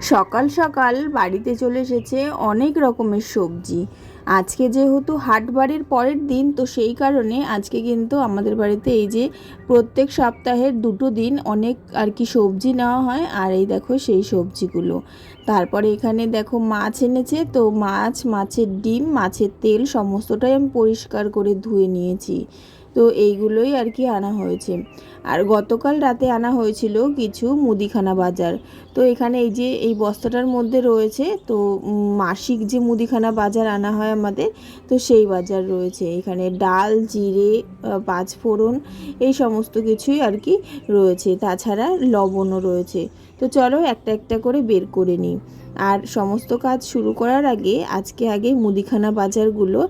সকাল সকাল বাড়িতে চলে এসেছে অনেক রকমের সবজি। আজকে যেহেতু হাট বাড়ির পরের দিন, তো সেই কারণে আজকে কিন্তু আমাদের বাড়িতে এই যে প্রত্যেক সপ্তাহের 2টো দিন অনেক আর কি সবজি নেওয়া হয়। আর এই দেখো সেই সবজিগুলো। তারপরে এখানে দেখো মাছ এনেছে, তো মাছের ডিম, মাছের তেল সমস্তটাই আমি পরিষ্কার করে ধুয়ে নিয়েছি। তো এইগুলোই আর কি আনা হয়েছে। আর গতকাল রাতে আনা হয়েছিল কিছু মুদিখানা বাজার। তো এখানে এই যে এই বস্তাটার মধ্যে রয়েছে, তো মাসিক যে মুদিখানা বাজার আনা হয় আমাদের, তো সেই বাজার রয়েছে। এখানে ডাল, জিরে, পাঁচফোড়ন এই সমস্ত কিছুই আর কি রয়েছে, তাছাড়া লবণও রয়েছে। তো চলো একটা একটা করে বের করে নিই। আর সমস্ত কাজ শুরু করার আগে আগে মুদিখানা বাজারগুলো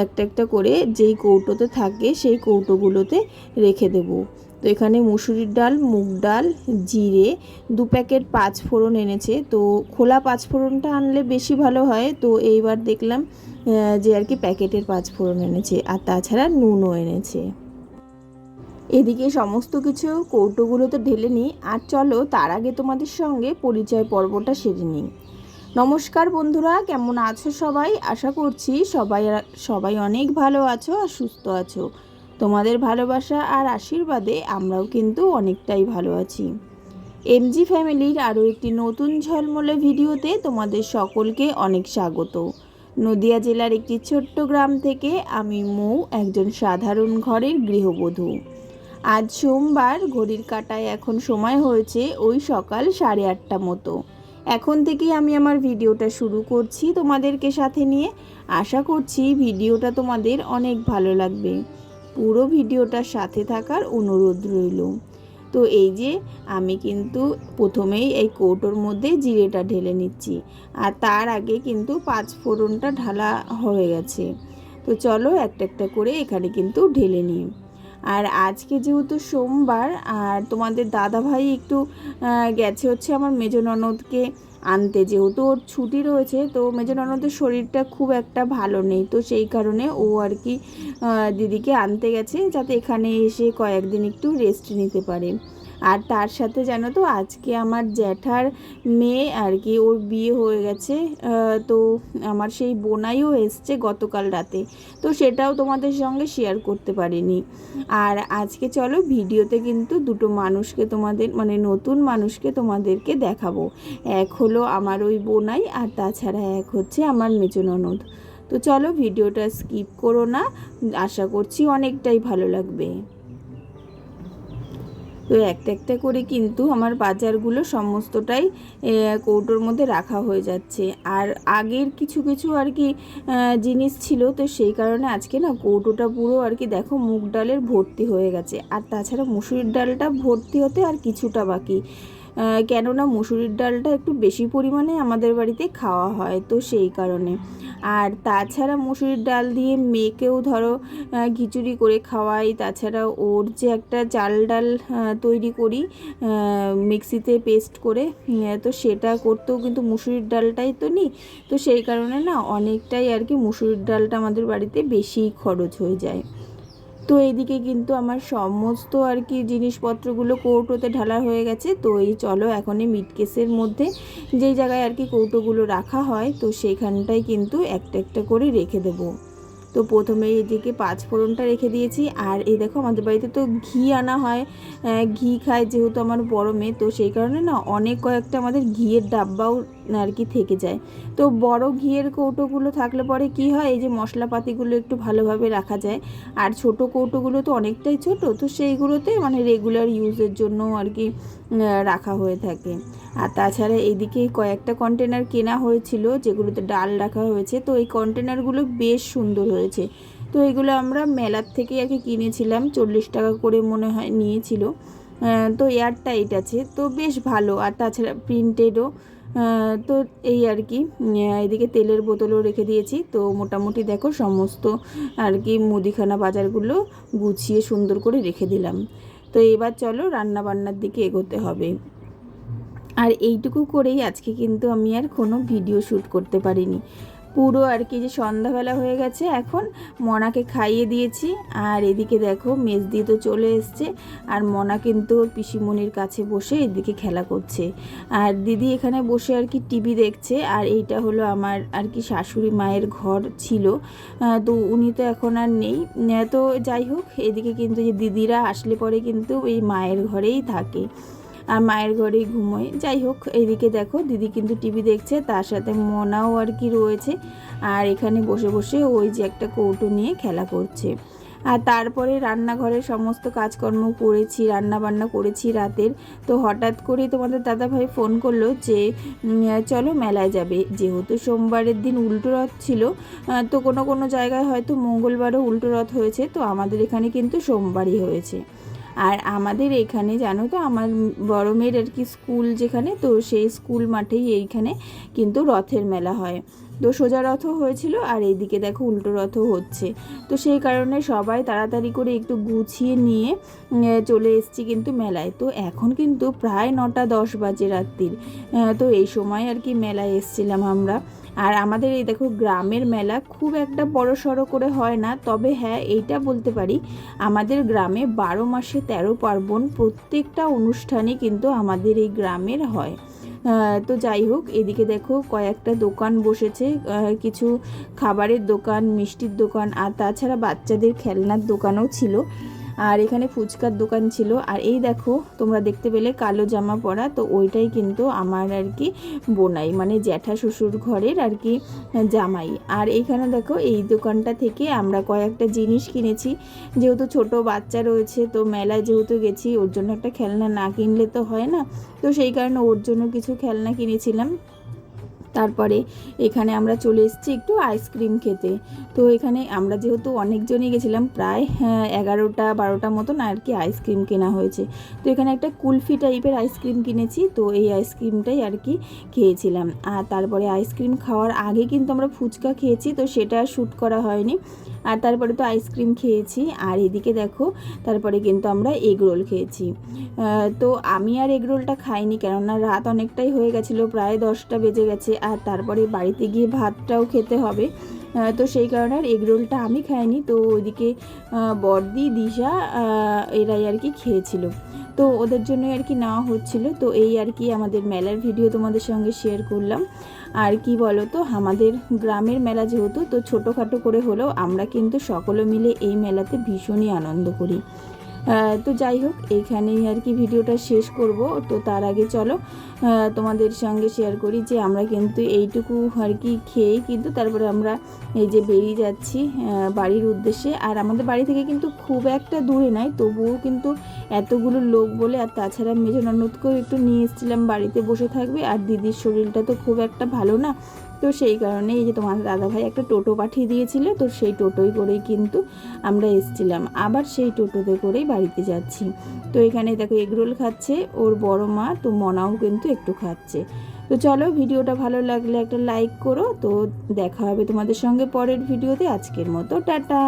একটা একটা করে যেই কৌটোতে থাকে সেই কৌটোগুলোতে রেখে দেবো। তো এখানে মুসুরির ডাল, মুগ ডাল, জিরে, 2 প্যাকেট পাঁচফোড়ন এনেছে। তো খোলা পাঁচফোড়নটা আনলে বেশি ভালো হয়, তো এইবার দেখলাম যে আর কি প্যাকেটের পাঁচফোড়ন এনেছে। আর তাছাড়া নুনও এনেছে। এদিকে সমস্ত কিছু কৌটোগুলোতে ঢেলে নিই। আর চলো তার আগে তোমাদের সঙ্গে পরিচয় পর্বটা সেরে নিই। নমস্কার বন্ধুরা, কেমন আছো সবাই? আশা করছি সবাই অনেক ভালো আছো আর সুস্থ আছো। তোমাদের ভালোবাসা আর আশীর্বাদে আমরাও কিন্তু অনেকটাই ভালো আছি। এমজি ফ্যামিলির আরও একটি নতুন ঝলমলে ভিডিওতে তোমাদের সকলকে অনেক স্বাগত। নদিয়া জেলার একটি ছোট্ট গ্রাম থেকে আমি মৌ, একজন সাধারণ ঘরের গৃহবধূ। আজ সোমবার, ঘড়ির কাঁটায় এখন সময় হয়েছে ওই সকাল 8:30 মতো। এখন থেকেই আমি আমার ভিডিওটা শুরু করছি তোমাদেরকে সাথে নিয়ে। আশা করছি ভিডিওটা তোমাদের অনেক ভালো লাগবে। পুরো ভিডিওটার সাথে থাকার অনুরোধ রইল। তো এই যে আমি কিন্তু প্রথমেই এই কৌটোর মধ্যে জিরেটা ঢেলে নিচ্ছি। আর তার আগে কিন্তু পাঁচফোড়নটা ঢালা হয়ে গেছে। তো চলো একটা একটা করে এখানে কিন্তু ঢেলে নিই। আর আজকে যেহেতু সোমবার, আর তোমাদের দাদাভাই একটু গেছে হচ্ছে আমার মেজ ননদকে আনতে। যেহেতু ওর ছুটি রয়েছে, তো মেজ ননদের শরীরটা খুব একটা ভালো নেই, তো সেই কারণে ও আর কি দিদিকে আনতে গেছে, যাতে এখানে এসে কয়েকদিন একটু রেস্ট নিতে পারে। আর তার সাথে জানো তো আজকে আমার জ্যাঠার মেয়ে আর কি, ওর বিয়ে হয়ে গেছে। তো আমার সেই বোনাইও এসছে গতকাল রাতে, তো সেটাও তোমাদের সঙ্গে শেয়ার করতে পারিনি। আর আজকে চলো ভিডিওতে কিন্তু 2টো মানুষকে তোমাদের মানে নতুন মানুষকে তোমাদেরকে দেখাবো। এক হলো আমার ওই বোনাই, আর তাছাড়া এক হচ্ছে আমার মেজ ননদ। তো চলো ভিডিওটা স্কিপ করো না, আশা করছি অনেকটাই ভালো লাগবে। তো একটা একটা করে কিন্তু আমার বাজারগুলো সমস্তটাই কৌটোর মধ্যে রাখা হয়ে যাচ্ছে। আর আগের কিছু কিছু আর কি জিনিস ছিল, তো সেই কারণে আজকে না কৌটোটা পুরো আর কি দেখো মুগ ডালের ভর্তি হয়ে গেছে। আর তাছাড়া মুসুরির ডালটা ভর্তি হতে আর কিছুটা বাকি। কেননা মুসুরির ডালটা একটু বেশি পরিমাণে আমাদের বাড়িতে খাওয়া হয়, তো সেই কারণে। আর তাছাড়া মুসুরির ডাল দিয়ে মেয়েকেও ধরো খিচুড়ি করে খাওয়াই। তাছাড়া ওর যে একটা চাল ডাল তৈরি করি মিক্সিতে পেস্ট করে, তো সেটা করতেও কিন্তু মুসুরির ডালটাই তো নিই। তো সেই কারণে না অনেকটাই আর কি মুসুরির ডালটা আমাদের বাড়িতে বেশিই খরচ হয়ে যায়। তো এইদিকে কিন্তু আমার সমস্ত আর কি জিনিসপত্রগুলো কৌটোতে ঢালা হয়ে গেছে। তো এই চলো এখন এই মিটকেসের মধ্যে যেই জায়গায় আর কি কৌটোগুলো রাখা হয়, তো সেইখানটায় কিন্তু একটা একটা করে রেখে দেবো। তো প্রথমে এদিকে পাঁচফোড়নটা রেখে দিয়েছি। আর এই দেখো আমাদের বাড়িতে তো ঘি আনা হয়, ঘি খায় যেহেতু আমার বড় মেয়ে, তো সেই কারণে না অনেক কয়েকটা আমাদের ঘিয়ের ডাব্বাও আর কি থেকে যায়। তো বড় ঘিয়ের কৌটোগুলো থাকলে পরে কি হয়, এই যে মশলাপাতিগুলো একটু ভালোভাবে রাখা যায়। আর ছোট কৌটোগুলো তো অনেকটাই ছোট, তো সেইগুলোতে মানে রেগুলার ইউজের জন্য আর কি রাখা হয়ে থাকে। আর তাছাড়া এইদিকে কয়েকটা কন্টেনার কেনা হয়েছিল যেগুলোতে ডাল রাখা হয়েছে, তো এই কন্টেনারগুলো বেশ সুন্দর হয়েছে। তো এগুলো আমরা মেলার থেকে আর কি কিনেছিলাম, 40 টাকা করে মনে হয় নিয়েছিল। তো এয়ার টাইট আছে, তো বেশ ভালো। আর তাছাড়া প্রিন্টেডও। তো এই আর কি এদিকে তেলের বোতলও রেখে দিয়েছি। তো মোটামুটি দেখো সমস্ত আর কি মুদিখানা বাজারগুলো গুছিয়ে সুন্দর করে রেখে দিলাম। তো এবার চলো রান্না বান্নার দিকে এগোতে হবে। আর এইটুকু করেই আজকে কিন্তু আমি আর কোনো ভিডিও শ্যুট করতে পারিনি। পুরো আর কি যে সন্ধ্যাবেলা হয়ে গেছে, এখন মনাকে খাইয়ে দিয়েছি। আর এদিকে দেখো মেজদি তো চলে এসছে, আর মনা কিন্তু ওর পিসিমণির কাছে বসে এদিকে খেলা করছে, আর দিদি এখানে বসে আর কি টিভি দেখছে। আর এইটা হলো আমার আর কি শাশুড়ি মায়ের ঘর ছিল, তো উনি তো এখন আর নেই। তো যাই হোক, এদিকে কিন্তু যে দিদিরা আসলে পরে কিন্তু এই মায়ের ঘরেই থাকে আর মায়ের ঘরেই ঘুমোয়। যাই হোক, এইদিকে দেখো দিদি কিন্তু টিভি দেখছে, তার সাথে মনাও আর কি রয়েছে, আর এখানে বসে বসে ওই যে একটা কৌটো নিয়ে খেলা করছে। আর তারপরে রান্নাঘরের সমস্ত কাজকর্ম করেছি, রান্না বান্না করেছি রাতের। তো হঠাৎ করেই তোমাদের দাদাভাই ফোন করলো যে চলো মেলায় যাবে, যেহেতু সোমবারের দিন উল্টো রথ ছিল, তো কোনো কোনো জায়গায় হয়তো মঙ্গলবারও উল্টো রথ হয়েছে, তো আমাদের এখানে কিন্তু সোমবারই হয়েছে। আর আমাদের এখানে জানো তো, আমার বড় মেয়ের আর কি স্কুল যেখানে, তো সেই স্কুল মাঠেই এইখানে কিন্তু রথের মেলা হয়। তো সোজা রথও হয়েছিল, আর এইদিকে দেখো উল্টো রথও হচ্ছে। তো সেই কারণে সবাই তাড়াতাড়ি করে একটু গুছিয়ে নিয়ে চলে এসেছি কিন্তু মেলায়। তো এখন কিন্তু প্রায় 9টা 10 বাজে রাত্রির। তো এই সময় আর কি মেলায় এসেছিলাম আমরা। আর আমাদের এই দেখো গ্রামের মেলা খুব একটা বড় সড়ো করে হয় না, তবে হ্যাঁ এইটা বলতে পারি, আমাদের গ্রামে 12 মাসে 13 পার্বণ, প্রত্যেকটা অনুষ্ঠানই কিন্তু আমাদের এই গ্রামের হয়। তো যাই হোক, এদিকে দেখো কয়েকটা দোকান বসেছে, কিছু খাবারের দোকান, মিষ্টির দোকান, আর তাছাড়া বাচ্চাদের খেলনার দোকানও ছিল, আর এখানে ফুচকার দোকান ছিল। আর এই দেখো তোমরা দেখতে পেলে কালো জামা পরা, তো ওইটাই কিন্তু আমার আর কি বোনাই, মানে জ্যাঠা শ্বশুর ঘরের আর কি জামাই। আর এইখানে দেখো এই দোকানটা থেকে আমরা কয়েকটা জিনিস কিনেছি, যেহেতু ছোট বাচ্চা রয়েছে, তো মেলায় যেহেতু গেছি, ওর জন্য একটা খেলনা না কিনলে তো হয় না, তো সেই কারণে ওর জন্য কিছু খেলনা কিনেছিলাম। তারপরে এখানে আমরা চলে এসেছি একটু আইসক্রিম খেতে। তো এখানে আমরা যেহেতু অনেকজনই গেছিলাম, প্রায় 11টা 12টা মতন আর কি আইসক্রিম কেনা হয়েছে। তো এখানে একটা কুলফি টাইপের আইসক্রিম কিনেছি, তো এই আইসক্রিমটাই আর কি খেয়েছিলাম। আর তারপরে আইসক্রিম খাওয়ার আগে কিন্তু আমরা ফুচকা খেয়েছি, তো সেটা শ্যুট করা হয়নি। আর তারপরে তো আইসক্রিম খেয়েছি, আর এদিকে দেখো তারপরে কিন্তু আমরা এগ রোল খেয়েছি। তো আমি আর এগ রোলটা খাইনি, কেননা রাত অনেকটাই হয়ে গেছিলো, প্রায় 10টা বেজে গেছে, আর তারপরে বাড়িতে গিয়ে ভাতটাও খেতে হবে, তো সেই কারণে আর এগ রোলটা আমি খাইনি। তো ওইদিকে বড়দি, দিশা এরাই আর কি খেয়েছিল, তো ওদের জন্যই আর কি নেওয়া হচ্ছিল। তো এই আর কি আমাদের মেলার ভিডিও তোমাদের সঙ্গে শেয়ার করলাম। আর কি বলো তো, আমাদের গ্রামের মেলা যেহেতু, তো ছোটোখাটো করে হলেও আমরা কিন্তু সকলে মিলে এই মেলাতে ভীষণই আনন্দ করি। তো যাই হোক, এইখানেই আর কি ভিডিওটা শেষ করব। তো তার আগে চলো তোমাদের সঙ্গে শেয়ার করি যে আমরা কিন্তু এইটুকু আর কি খেয়েই কিন্তু তারপরে আমরা এই যে বেরিয়ে যাচ্ছি বাড়ির উদ্দেশ্যে। আর আমাদের বাড়ি থেকে কিন্তু খুব একটা দূরে নয়, তবুও কিন্তু এতগুলো লোক বলে, আর তাছাড়া মেজো ননদকেও একটু নিয়ে এসেছিলাম, বাড়িতে বসে থাকবে, আর দিদির শরীরটা তো খুব একটা ভালো না, তো সেই কারণে এই যে তোমার দাদাভাই একটা টোটো পাঠিয়ে দিয়েছিল, তো সেই টোটোই করেই কিন্তু আমরা এসেছিলাম, আবার সেই টোটোতে করেই বাড়িতে যাচ্ছি। তো এখানে দেখো এগরোল খাচ্ছে ওর বড় মা, তো মনাও কিন্তু একটু খাচ্ছে। তো চলো, ভিডিওটা ভালো লাগলে একটা লাইক করো। তো দেখা হবে তোমাদের সঙ্গে পরের ভিডিওতে। আজকের মতো টাটা।